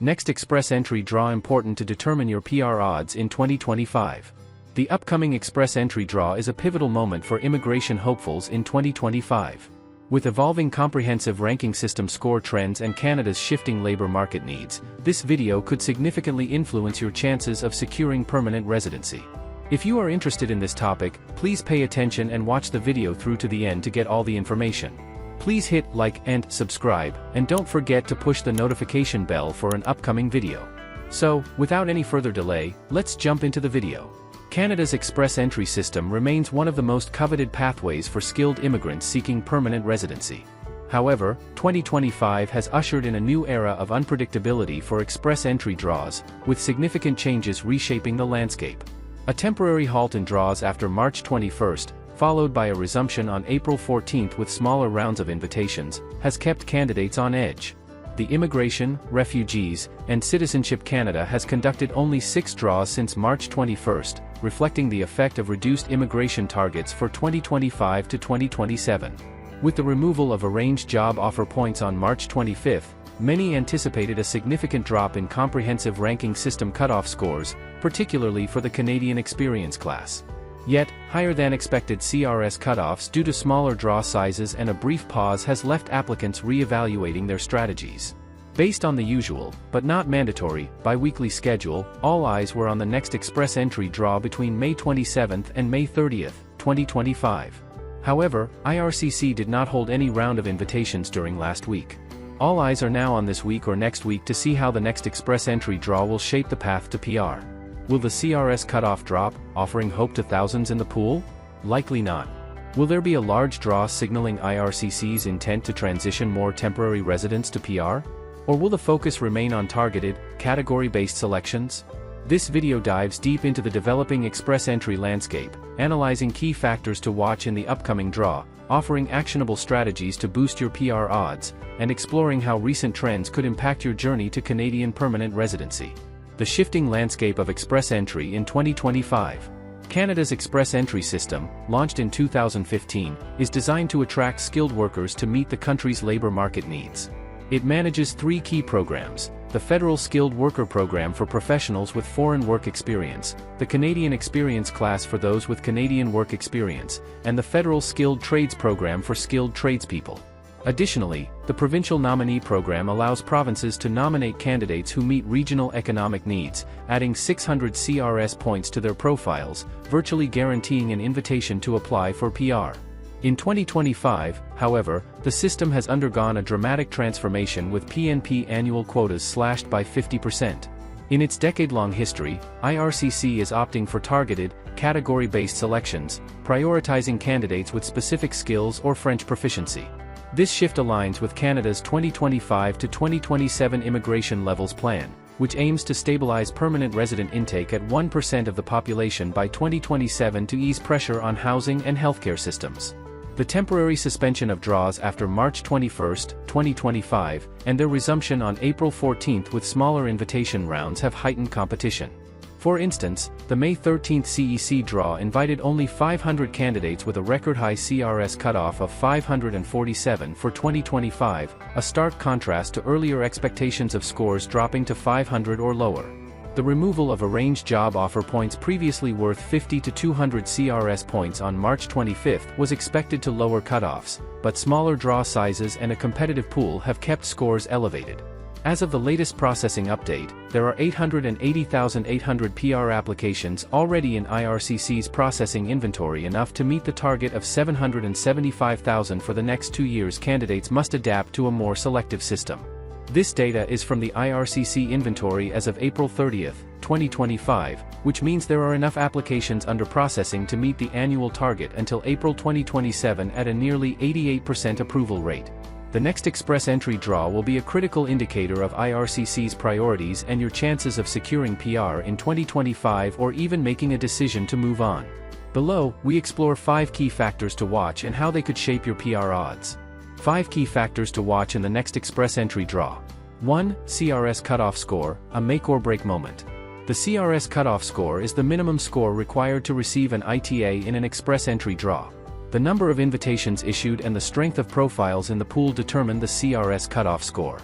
Next express entry draw important to determine your PR odds in 2025. The upcoming express entry draw is a pivotal moment for immigration hopefuls in 2025. With evolving comprehensive ranking system score trends and Canada's shifting labor market needs, this video could significantly influence your chances of securing permanent residency. If you are interested in this topic, please pay attention and watch the video through to the end to get all the information. Please hit like and subscribe, and don't forget to push the notification bell for an upcoming video. So, without any further delay, let's jump into the video. Canada's express entry system remains one of the most coveted pathways for skilled immigrants seeking permanent residency. However, 2025 has ushered in a new era of unpredictability for express entry draws, with significant changes reshaping the landscape. A temporary halt in draws after March 21st, followed by a resumption on April 14th with smaller rounds of invitations, has kept candidates on edge. The Immigration, Refugees, and Citizenship Canada has conducted only 6 draws since March 21st, reflecting the effect of reduced immigration targets for 2025 to 2027. With the removal of arranged job offer points on March 25th, many anticipated a significant drop in comprehensive ranking system cutoff scores, particularly for the Canadian experience class. Yet, higher-than-expected CRS cutoffs due to smaller draw sizes and a brief pause has left applicants re-evaluating their strategies. Based on the usual, but not mandatory, bi-weekly schedule, all eyes were on the next express entry draw between May 27th and May 30th, 2025. However, IRCC did not hold any round of invitations during last week. All eyes are now on this week or next week to see how the next express entry draw will shape the path to PR. Will the CRS cutoff drop, offering hope to thousands in the pool? Likely not. Will there be a large draw signaling IRCC's intent to transition more temporary residents to PR? Or will the focus remain on targeted, category-based selections? This video dives deep into the developing express entry landscape, analyzing key factors to watch in the upcoming draw, offering actionable strategies to boost your PR odds, and exploring how recent trends could impact your journey to Canadian permanent residency. The shifting landscape of express entry in 2025. Canada's express entry system, launched in 2015, is designed to attract skilled workers to meet the country's labor market needs. It manages 3 key programs: the Federal Skilled Worker Program for professionals with foreign work experience, the Canadian Experience Class for those with Canadian work experience, and the Federal Skilled Trades Program for skilled tradespeople. Additionally, the Provincial Nominee Program allows provinces to nominate candidates who meet regional economic needs, adding 600 CRS points to their profiles, virtually guaranteeing an invitation to apply for PR. In 2025, however, the system has undergone a dramatic transformation with PNP annual quotas slashed by 50%. In its decade-long history, IRCC is opting for targeted, category-based selections, prioritizing candidates with specific skills or French proficiency. This shift aligns with Canada's 2025 to 2027 immigration levels plan, which aims to stabilize permanent resident intake at 1% of the population by 2027 to ease pressure on housing and healthcare systems. The temporary suspension of draws after March 21, 2025, and their resumption on April 14 with smaller invitation rounds have heightened competition. For instance, the May 13 CEC draw invited only 500 candidates with a record-high CRS cutoff of 547 for 2025, a stark contrast to earlier expectations of scores dropping to 500 or lower. The removal of arranged job offer points previously worth 50 to 200 CRS points on March 25 was expected to lower cutoffs, but smaller draw sizes and a competitive pool have kept scores elevated. As of the latest processing update, there are 880,800 PR applications already in IRCC's processing inventory, enough to meet the target of 775,000 for the next 2 years. Candidates must adapt to a more selective system. This data is from the IRCC inventory as of April 30, 2025, which means there are enough applications under processing to meet the annual target until April 2027 at a nearly 88% approval rate. The next express entry draw will be a critical indicator of IRCC's priorities and your chances of securing PR in 2025 or even making a decision to move on. Below, we explore 5 key factors to watch and how they could shape your PR odds. 5 key factors to watch in the next express entry draw. 1. CRS cutoff score, a make-or-break moment. The CRS cutoff score is the minimum score required to receive an ITA in an express entry draw. The number of invitations issued and the strength of profiles in the pool determine the CRS cutoff score.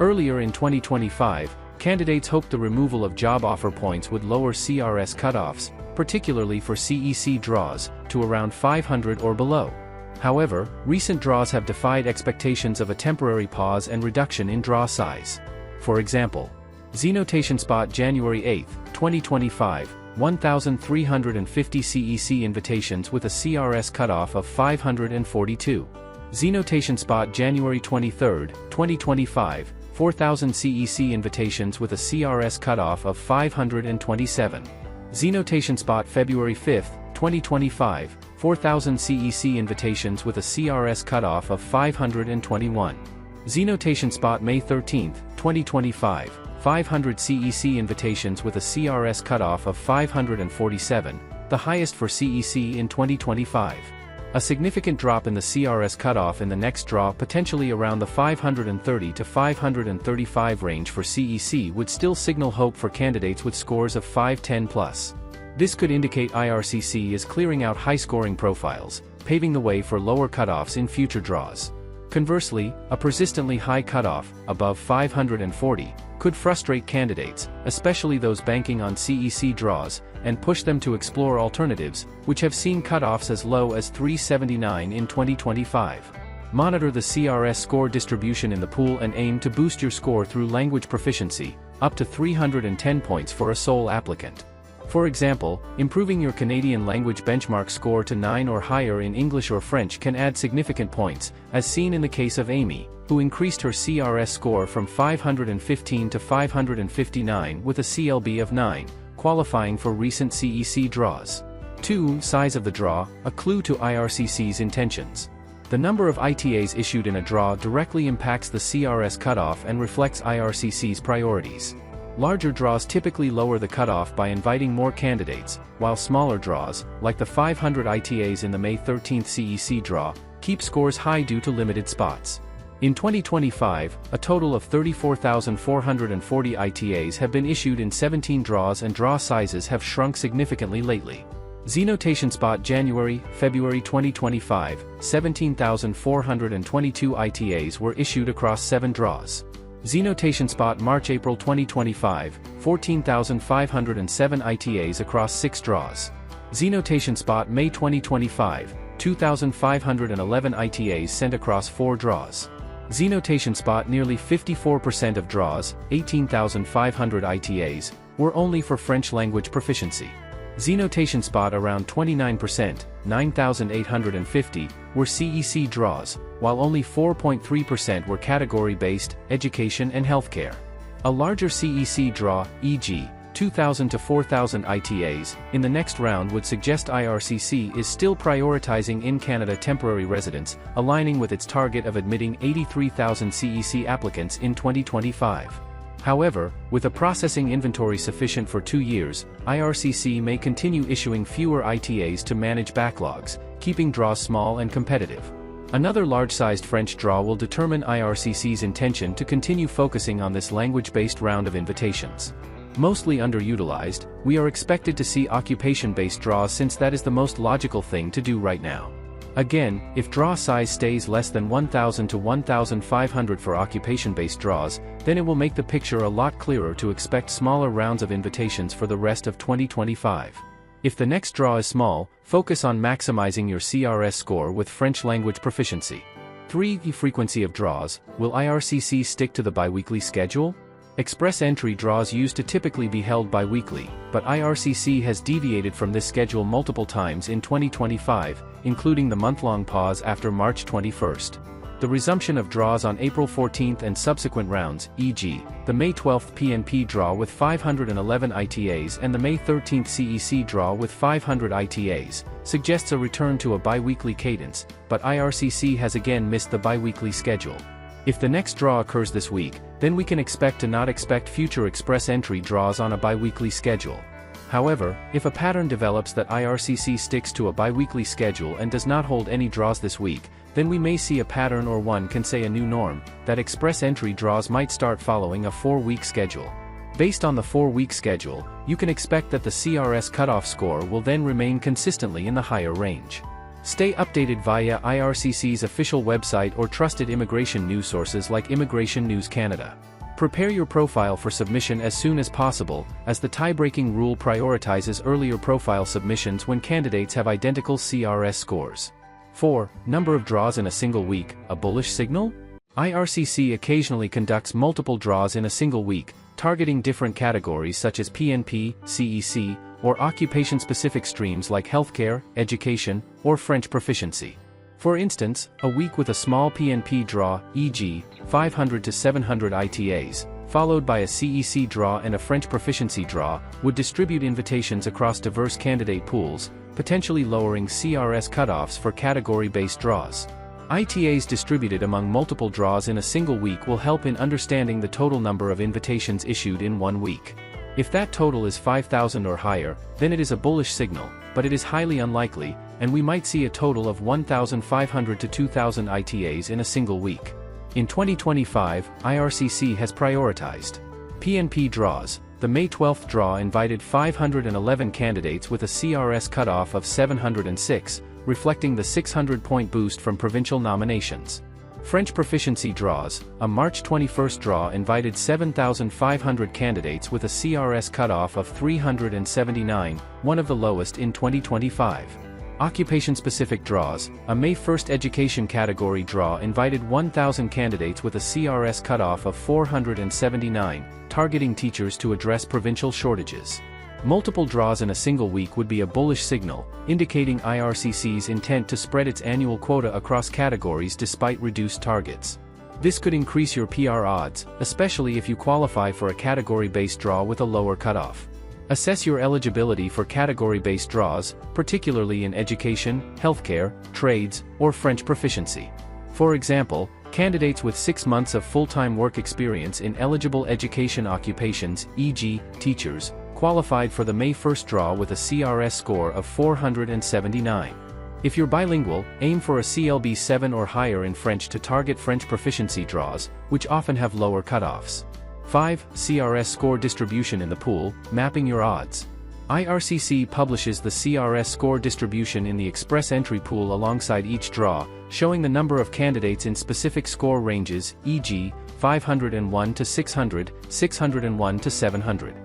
Earlier in 2025, Candidates hoped the removal of job offer points would lower CRS cutoffs, particularly for CEC draws, to around 500 or below. However, recent draws have defied expectations of a temporary pause and reduction in draw size. For example, Z-Notation Spot January 8, 2025, 1,350 CEC invitations with a CRS cutoff of 542. Z-Notation Spot January 23, 2025, 4,000 CEC invitations with a CRS cutoff of 527. Z-Notation Spot February 5, 2025, 4,000 CEC invitations with a CRS cutoff of 521. Z-Notation Spot May 13, 2025, 500 CEC invitations with a CRS cutoff of 547, the highest for CEC in 2025. A significant drop in the CRS cutoff in the next draw, potentially around the 530 to 535 range for CEC, would still signal hope for candidates with scores of 510 plus. This could indicate IRCC is clearing out high-scoring profiles, paving the way for lower cutoffs in future draws. Conversely, a persistently high cutoff, above 540, could frustrate candidates, especially those banking on CEC draws, and push them to explore alternatives, which have seen cutoffs as low as 379 in 2025. Monitor the CRS score distribution in the pool and aim to boost your score through language proficiency, up to 310 points for a sole applicant. For example, improving your Canadian language benchmark score to 9 or higher in English or French can add significant points, as seen in the case of Amy, who increased her CRS score from 515 to 559 with a CLB of 9, qualifying for recent CEC draws. 2. Size of the draw, a clue to IRCC's intentions. The number of ITAs issued in a draw directly impacts the CRS cutoff and reflects IRCC's priorities. Larger draws typically lower the cutoff by inviting more candidates, while smaller draws, like the 500 ITAs in the May 13 CEC draw, keep scores high due to limited spots. In 2025, a total of 34,440 ITAs have been issued in 17 draws, and draw sizes have shrunk significantly lately. Z-Notation Spot January, February 2025, 17,422 ITAs were issued across 7 draws. Z-Notation Spot March-April 2025, 14,507 ITAs across 6 draws. Z-Notation Spot May 2025, 2,511 ITAs sent across 4 draws. Z-Notation Spot nearly 54% of draws, 18,500 ITAs, were only for French language proficiency. Z-Notation Spot around 29%, 9,850, were CEC draws, while only 4.3% were category-based, education and healthcare. A larger CEC draw, e.g., 2,000 to 4,000 ITAs, in the next round would suggest IRCC is still prioritizing in-Canada temporary residents, aligning with its target of admitting 83,000 CEC applicants in 2025. However, with a processing inventory sufficient for 2 years, IRCC may continue issuing fewer ITAs to manage backlogs, keeping draws small and competitive. Another large-sized French draw will determine IRCC's intention to continue focusing on this language-based round of invitations. Mostly underutilized, we are expected to see occupation-based draws, since that is the most logical thing to do right now. Again, if draw size stays less than 1,000 to 1,500 for occupation-based draws, then it will make the picture a lot clearer to expect smaller rounds of invitations for the rest of 2025. If the next draw is small, focus on maximizing your CRS score with French language proficiency. 3. Frequency of draws. Will IRCC stick to the biweekly schedule? Express entry draws used to typically be held biweekly, but IRCC has deviated from this schedule multiple times in 2025, including the month-long pause after March 21. The resumption of draws on April 14 and subsequent rounds, e.g., the May 12 PNP draw with 511 ITAs and the May 13 CEC draw with 500 ITAs, suggests a return to a biweekly cadence, but IRCC has again missed the biweekly schedule. If the next draw occurs this week, then we can expect to not expect future express entry draws on a biweekly schedule. However, if a pattern develops that IRCC sticks to a biweekly schedule and does not hold any draws this week, then we may see a pattern, or one can say a new norm, that express entry draws might start following a 4-week schedule. Based on the 4-week schedule, you can expect that the CRS cutoff score will then remain consistently in the higher range. Stay updated via IRCC's official website or trusted immigration news sources like Immigration News Canada. Prepare your profile for submission as soon as possible, as the tie-breaking rule prioritizes earlier profile submissions when candidates have identical CRS scores. 4. Number of draws in a single week, a bullish signal? IRCC occasionally conducts multiple draws in a single week, targeting different categories such as PNP, CEC, or occupation-specific streams like healthcare, education, or French proficiency. For instance, a week with a small PNP draw, e.g., 500 to 700 ITAs, followed by a CEC draw and a French proficiency draw, would distribute invitations across diverse candidate pools, potentially lowering CRS cutoffs for category-based draws. ITAs distributed among multiple draws in a single week will help in understanding the total number of invitations issued in 1 week. If that total is 5,000 or higher, then it is a bullish signal, but it is highly unlikely, and we might see a total of 1,500 to 2,000 ITAs in a single week. In 2025, IRCC has prioritized PNP draws. The May 12th draw invited 511 candidates with a CRS cutoff of 706, reflecting the 600-point boost from provincial nominations. French proficiency draws, a March 21st draw invited 7,500 candidates with a CRS cutoff of 379, one of the lowest in 2025. Occupation-specific draws, a May 1st education category draw invited 1,000 candidates with a CRS cutoff of 479, targeting teachers to address provincial shortages. Multiple draws in a single week would be a bullish signal, indicating IRCC's intent to spread its annual quota across categories despite reduced targets. This could increase your PR odds, especially if you qualify for a category-based draw with a lower cutoff. Assess your eligibility for category-based draws, particularly in education, healthcare, trades, or French proficiency. For example, candidates with 6 months of full-time work experience in eligible education occupations, e.g., teachers, qualified for the May 1st draw with a CRS score of 479. If you're bilingual, aim for a CLB 7 or higher in French to target French proficiency draws, which often have lower cutoffs. 5. CRS score distribution in the pool, mapping your odds. IRCC publishes the CRS score distribution in the express entry pool alongside each draw, showing the number of candidates in specific score ranges, e.g., 501 to 600, 601 to 700.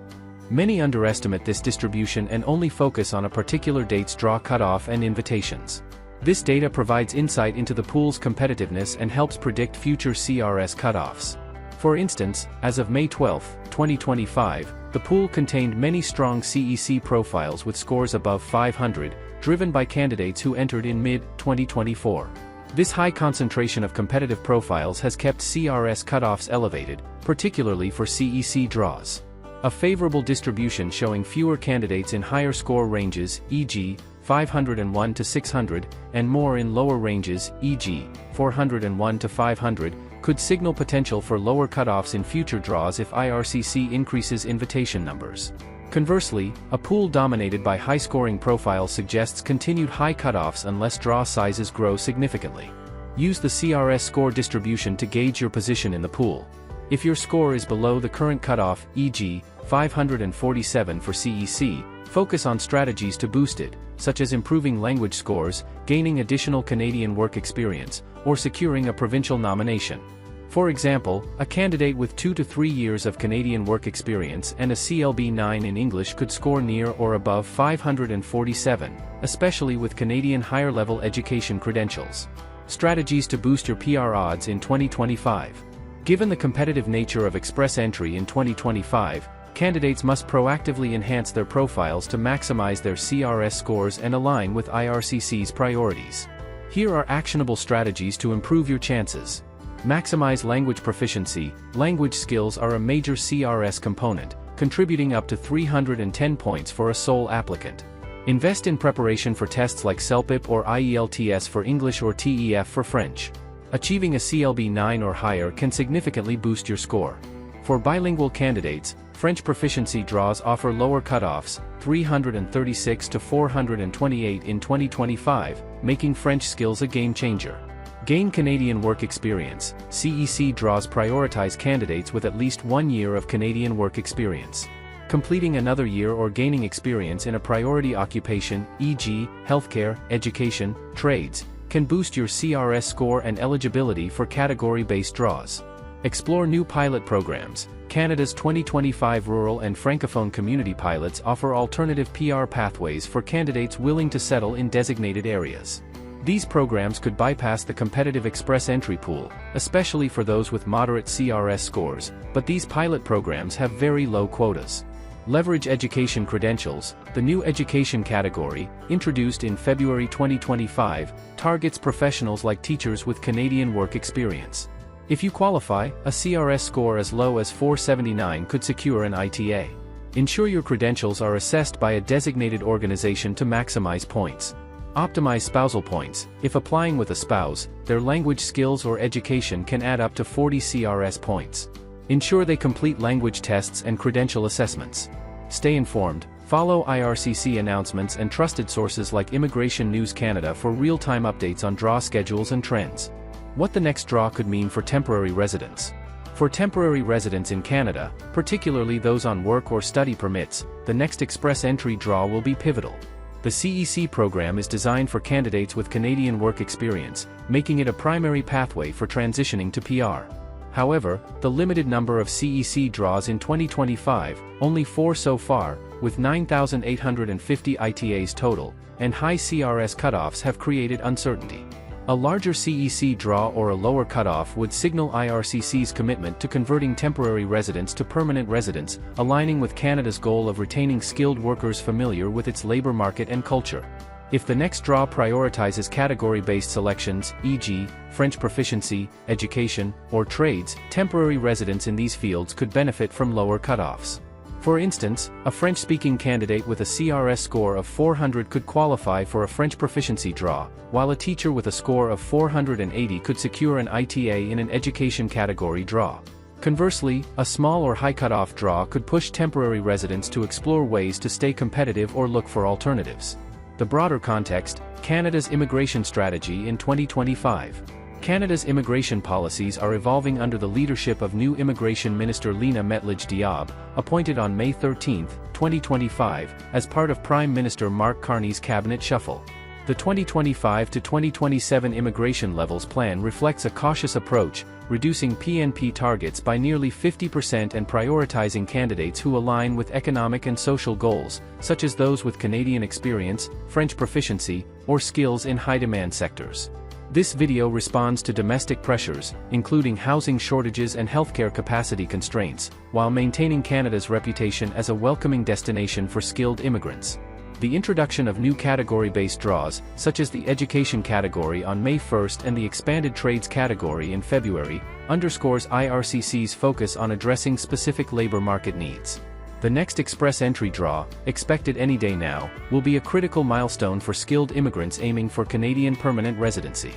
Many underestimate this distribution and only focus on a particular date's draw cutoff and invitations. This data provides insight into the pool's competitiveness and helps predict future CRS cutoffs. For instance, as of May 12, 2025, the pool contained many strong CEC profiles with scores above 500, driven by candidates who entered in mid-2024. This high concentration of competitive profiles has kept CRS cutoffs elevated, particularly for CEC draws. A favorable distribution showing fewer candidates in higher score ranges, e.g., 501 to 600, and more in lower ranges, e.g., 401 to 500, could signal potential for lower cutoffs in future draws if IRCC increases invitation numbers. Conversely, a pool dominated by high-scoring profiles suggests continued high cutoffs unless draw sizes grow significantly. Use the CRS score distribution to gauge your position in the pool. If your score is below the current cutoff, e.g., 547 for CEC, focus on strategies to boost it, such as improving language scores, gaining additional Canadian work experience, or securing a provincial nomination. For example, a candidate with 2 to 3 years of Canadian work experience and a CLB 9 in English could score near or above 547, especially with Canadian higher-level education credentials. Strategies to boost your PR odds in 2025. Given the competitive nature of express entry in 2025, candidates must proactively enhance their profiles to maximize their CRS scores and align with IRCC's priorities. Here are actionable strategies to improve your chances. Maximize language proficiency. Language skills are a major CRS component, contributing up to 310 points for a sole applicant. Invest in preparation for tests like CELPIP or IELTS for English or TEF for French. Achieving a CLB 9 or higher can significantly boost your score. For bilingual candidates, French proficiency draws offer lower cutoffs, 336 to 428 in 2025, making French skills a game changer. Gain Canadian work experience. CEC draws prioritize candidates with at least 1 year of Canadian work experience. Completing another year or gaining experience in a priority occupation, e.g., healthcare, education, trades, can boost your CRS score and eligibility for category-based draws. Explore new pilot programs. Canada's 2025 Rural and Francophone Community Pilots offer alternative PR pathways for candidates willing to settle in designated areas. These programs could bypass the competitive express entry pool, especially for those with moderate CRS scores, but these pilot programs have very low quotas. Leverage education credentials. The new education category, introduced in February 2025, targets professionals like teachers with Canadian work experience. If you qualify, a CRS score as low as 479 could secure an ITA. Ensure your credentials are assessed by a designated organization to maximize points. Optimize spousal points. If applying with a spouse, their language skills or education can add up to 40 CRS points. Ensure they complete language tests and credential assessments. Stay informed. Follow IRCC announcements and trusted sources like Immigration News Canada for real-time updates on draw schedules and trends. What the next draw could mean for temporary residents. For temporary residents in Canada, particularly those on work or study permits, the next express entry draw will be pivotal. The CEC program is designed for candidates with Canadian work experience, making it a primary pathway for transitioning to PR. However, the limited number of CEC draws in 2025, only 4 so far, with 9,850 ITAs total, and high CRS cutoffs have created uncertainty. A larger CEC draw or a lower cutoff would signal IRCC's commitment to converting temporary residents to permanent residents, aligning with Canada's goal of retaining skilled workers familiar with its labor market and culture. If the next draw prioritizes category-based selections, e.g., French proficiency, education, or trades, temporary residents in these fields could benefit from lower cutoffs. For instance, a French-speaking candidate with a CRS score of 400 could qualify for a French proficiency draw, while a teacher with a score of 480 could secure an ITA in an education category draw. Conversely, a small or high cutoff draw could push temporary residents to explore ways to stay competitive or look for alternatives. The broader context, Canada's immigration strategy in 2025. Canada's immigration policies are evolving under the leadership of new Immigration Minister Lina Metlidge-Diab, appointed on May 13, 2025, as part of Prime Minister Mark Carney's cabinet shuffle. The 2025 to 2027 immigration levels plan reflects a cautious approach, reducing PNP targets by nearly 50% and prioritizing candidates who align with economic and social goals, such as those with Canadian experience, French proficiency, or skills in high-demand sectors. This video responds to domestic pressures, including housing shortages and healthcare capacity constraints, while maintaining Canada's reputation as a welcoming destination for skilled immigrants. The introduction of new category-based draws, such as the education category on May 1 and the expanded trades category in February, underscores IRCC's focus on addressing specific labor market needs. The next express entry draw, expected any day now, will be a critical milestone for skilled immigrants aiming for Canadian permanent residency.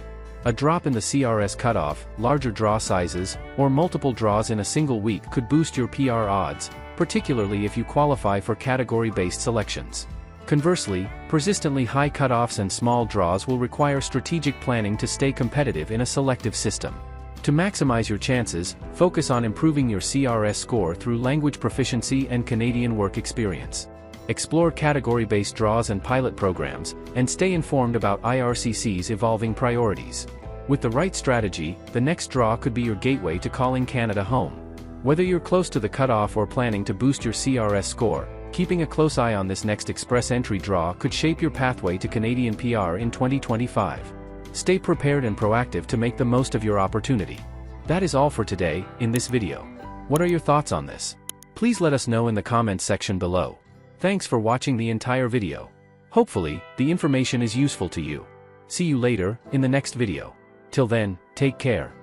A drop in the CRS cutoff, larger draw sizes, or multiple draws in a single week could boost your PR odds, particularly if you qualify for category-based selections. Conversely, persistently high cutoffs and small draws will require strategic planning to stay competitive in a selective system. To maximize your chances, focus on improving your CRS score through language proficiency and Canadian work experience. Explore category-based draws and pilot programs, and stay informed about IRCC's evolving priorities. With the right strategy, the next draw could be your gateway to calling Canada home. Whether you're close to the cutoff or planning to boost your CRS score, keeping a close eye on this next express entry draw could shape your pathway to Canadian PR in 2025. Stay prepared and proactive to make the most of your opportunity. That is all for today, in this video. What are your thoughts on this? Please let us know in the comments section below. Thanks for watching the entire video. Hopefully, the information is useful to you. See you later, in the next video. Till then, take care.